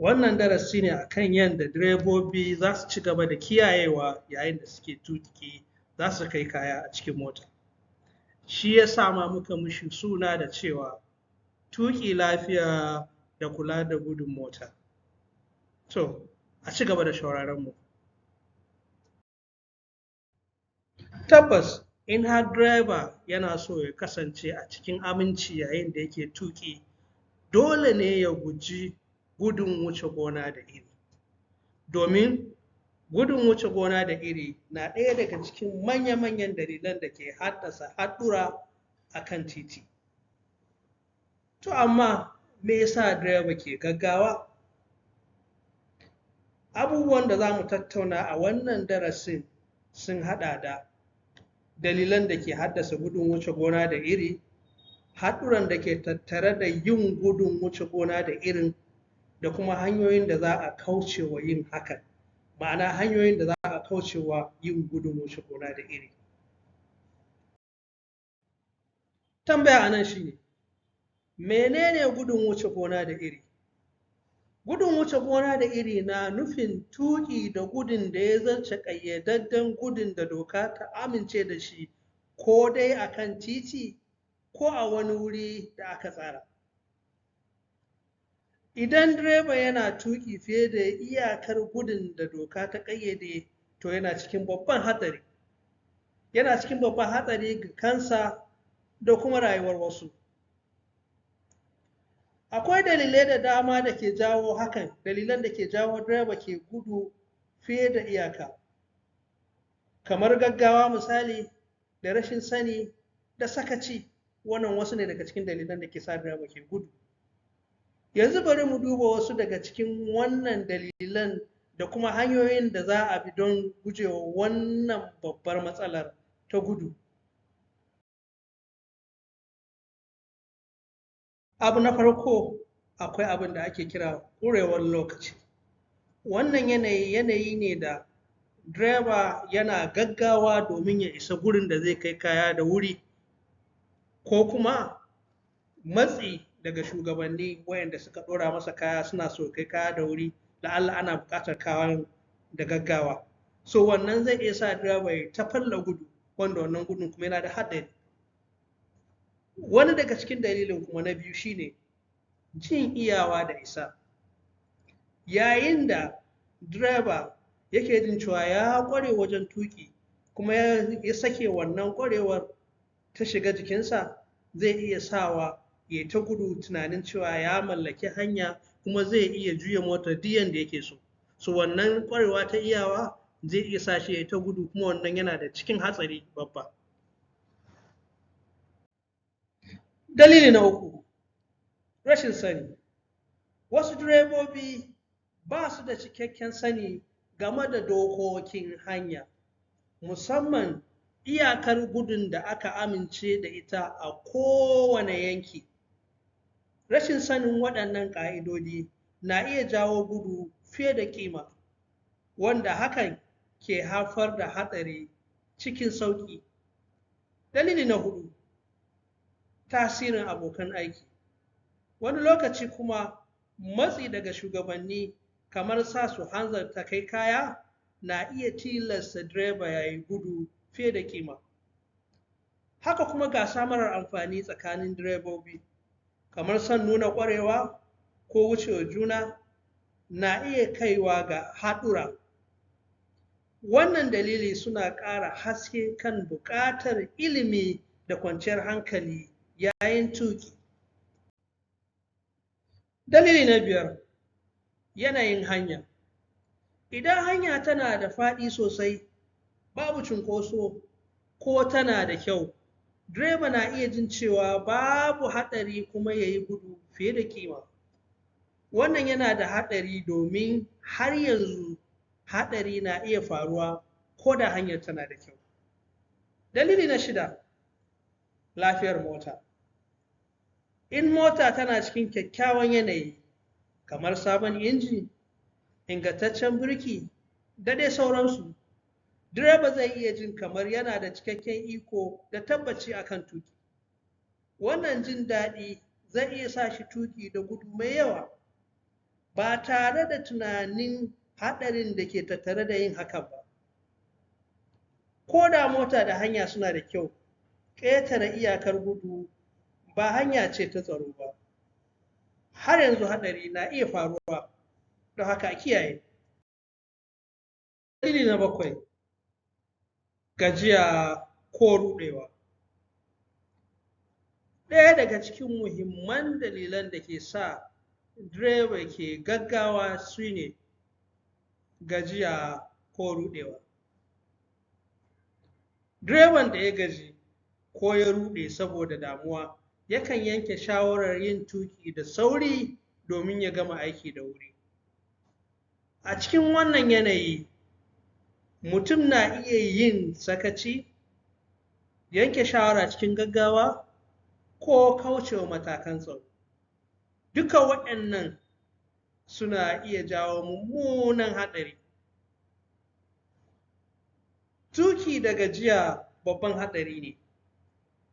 Wannan darasi ne akan yadda direbobi za su ci gaba da kiyayewa yayin da suke tuƙi za su kai kaya a cikin mota. Shi ya sa ma muka mishi suna da cewa tuƙi lafiya da kula da gudun mota. To, a ci gaba da shauraron mu. Tabbas, in har direba yana so ya kasance a cikin aminci yayin da yake tuƙi, dole ne ya guji gudun wuce gona da iri. Domin gudun wuce gona da iri na ɗaya daga cikin manya-manyan dalilan da ke haddasa haɗura a kan titi. To amma me yasa direba ke gaggawa? Abubuwan da za mu tattauna a wannan darasin sun haɗa da dalilan da ke haddasa gudun wuce gona da iri, haɗuran da ke tattare da yin gudun wuce gona da irin, da kuma hanyoyin da za a kauce wa yin hakan, ma'ana hanyoyin da za a kauce wa yin gudun wuce gona da iri. Tambaya a nan shi ne, menene gudun wuce gona da iri? Gudun wuce gona da iri na nufin tuƙi da gudun da ya zarce ƙayyadadden gudun da doka ta amince da shi, ko dai a kan titi ko a wani wuri da aka tsara. Idan direba yana tuƙi fiye da iyakar gudun da doka ta ƙayyade, to yana cikin babban hatsari. Yana cikin babban hatsari ga kansa da kuma rayuwar wasu. Akwai dalilai da dama da ke jawo hakan, dalilan da ke jawo direba ke gudu fiye da iyaka, kamar gaggawa misali, da rashin sani, da sakaci. Wannan wasu ne daga cikin dalilan da ke sa direba ke gudu. Yanzu bari mu duba wasu daga cikin wannan dalilan da kuma hanyoyin da za a bi don gujewa wannan babbar matsalar ta gudu. Abu na farko, akwai abin da ake kira ƙurewar lokaci. Wannan yanayi ne da direba yana gaggawa domin ya isa gurin da zai kai kaya da wuri, ko kuma matsi daga shugabanni wayanda suka ɗora masa kaya suna so kai kaya da wuri, la'alla ana buƙatar kayan da gaggawa. So wannan zai iya sa direba ya ta falla gudu, wanda wannan gudun kuma yana da haɗari. Wani daga cikin dalilin kuma na biyu shine jin iyawa da isa. Yayin da direba yake jin cewa ya ƙware wajen tuƙi, kuma ya sake wannan ƙwarewar ta shiga jikinsa, zai iya sawa ya ta gudu tunanin cewa ya mallaki hanya, kuma zai iya juya motar duk yanda yake so. So wannan ƙwarewa ta iyawa zai iya sa shi ya ta gudu, kuma wannan yana da cikin hatsari babba. Dalili na uku, rashin sani. Wasu direbobi ba su da cikakken sani game da dokokin hanya, musamman iyakar gudun da aka amince da ita a kowane yanki. Rashin sanin waɗannan ƙa'idodi na iya jawo gudu fiye da ƙima, wanda hakan ke haifar da hatsari cikin sauƙi. Dalili na huɗu, tasirin abokan aiki. Wani lokaci kuma matsi daga shugabanni, kamar sa su hanzarta kai kaya, na iya tilasta direba ya yi gudu fiye da ƙima. Haka kuma gasa marar amfani tsakanin direbobi, kamar son nuna ƙwarewa ko wucewa juna, na iya kaiwa ga haɗura. Wannan dalili suna ƙara haske kan buƙatar ilimi da kwanciyar hankali yayin tuƙi. Dalili na biyar, yanayin hanya. Idan hanya tana da faɗi sosai, babu cunkoso, ko tana da kyau, direba na iya jin cewa babu haɗari kuma ya yi gudu fiye da ƙima. Wannan yana da haɗari domin har yanzu haɗari na iya faruwa ko da hanyar tana da kyau. Dalili na shida, lafiyar mota. In mota tana cikin kyakkyawan yanayi, kamar sabon inji, ingantaccen birki, da dai sauransu, direba zai iya jin kamar yana da cikakken iko da tabbaci akan tuƙi. Wannan jin daɗi zai iya sa shi tuƙi da gudu mai yawa. ba tare da tunanin haɗarin da ke tattare da yin hakan ba. Ko da mota da hanya suna da kyau, ƙetare iyakar gudu ba hanya ce ta tsaro ba. Har yanzu haɗari na iya faruwa, don haka a kiyaye. Dalili na 7, gajiya ko ruɗewa. Ɗaya daga cikin muhimman dalilan da ke sa direba ke gaggawa su ne gajiya ko ruɗewa. Direban da ya gaji ko ya ruɗe saboda damuwa yakan yanke shawarar yin tuƙi da sauri domin ya gama aiki da wuri. A cikin wannan yanayi, mutum na iya yin sakaci, yanke shawara cikin gaggawa, ko kaucewa matakan tsaro. Duka waɗannan suna iya jawo mummunan haɗari. Tuƙi da gajiya babban haɗari ne.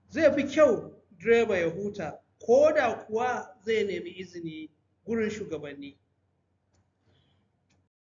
Zai fi kyau direba ya huta, ko da kuwa zai nemi izini gurin shugabanni.